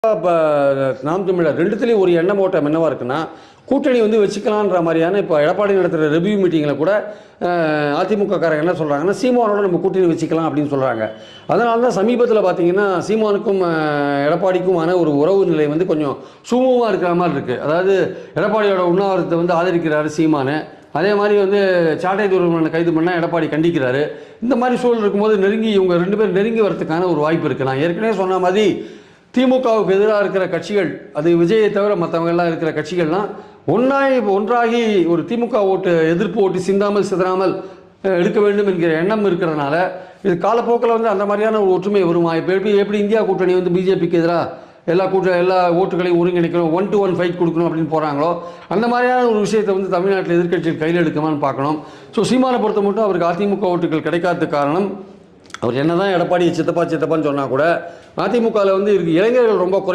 இப்போ நாம் தமிழர் ரெண்டுத்துலேயும் ஒரு எண்ணம் ஓட்டம் என்னவா இருக்குன்னா, கூட்டணி வந்து வச்சுக்கலான்ற மாதிரியான இப்போ எடப்பாடி நடத்துகிற ரிவ்யூ மீட்டிங்கில் கூட அதிமுக காரங்க என்ன சொல்கிறாங்கன்னா, சீமானோட நம்ம கூட்டணி வச்சுக்கலாம் அப்படின்னு சொல்கிறாங்க. அதனால தான் சமீபத்தில் பார்த்தீங்கன்னா சீமானுக்கும் எடப்பாடிக்குமான ஒரு உறவு நிலை வந்து கொஞ்சம் சுமூகமாக இருக்கிற மாதிரி இருக்குது. அதாவது எடப்பாடியோட உண்ணாவிரத்தை வந்து ஆதரிக்கிறாரு சீமானு, அதே மாதிரி வந்து சாட்டை துரைமுருகனை கைது பண்ணால் எடப்பாடி கண்டிக்கிறாரு. இந்த மாதிரி சூழல் இருக்கும்போது இவங்க ரெண்டு பேரும் நெருங்கி வரதுக்கான ஒரு வாய்ப்பு இருக்குது. நான் ஏற்கனவே சொன்ன மாதிரி திமுகவுக்கு எதிராக இருக்கிற கட்சிகள், அது விஜயை தவிர மற்றவங்கெல்லாம் இருக்கிற கட்சிகள்லாம் ஒன்றாகி ஒரு திமுக ஓட்டு எதிர்ப்பு ஓட்டு சிந்தாமல் சிதறாமல் எடுக்க வேண்டும் என்கிற எண்ணம் இருக்கிறதுனால இது காலப்போக்கில் வந்து அந்த மாதிரியான ஒரு ஒற்றுமை வருமா? இப்போ எப்படி இந்தியா கூட்டணி வந்து பிஜேபிக்கு எதிராக எல்லா ஓட்டுகளையும் ஒருங்கிணைக்கணும், 1-to-1 ஃபைட் கொடுக்கணும் அப்படின்னு போகிறாங்களோ, அந்த மாதிரியான ஒரு விஷயத்தை வந்து தமிழ்நாட்டில் எதிர்க்கட்சிகள் கையில் எடுக்குமான்னு பார்க்கணும். ஸோ சீமானை பொறுத்த மட்டும் அவருக்கு அதிமுக ஓட்டுகள் கிடைக்காத காரணம், அவர் என்ன தான் எடப்பாடி சித்தப்பான்னு சொன்னால் கூட அதிமுகவில் வந்து இளைஞர்கள் ரொம்ப குறை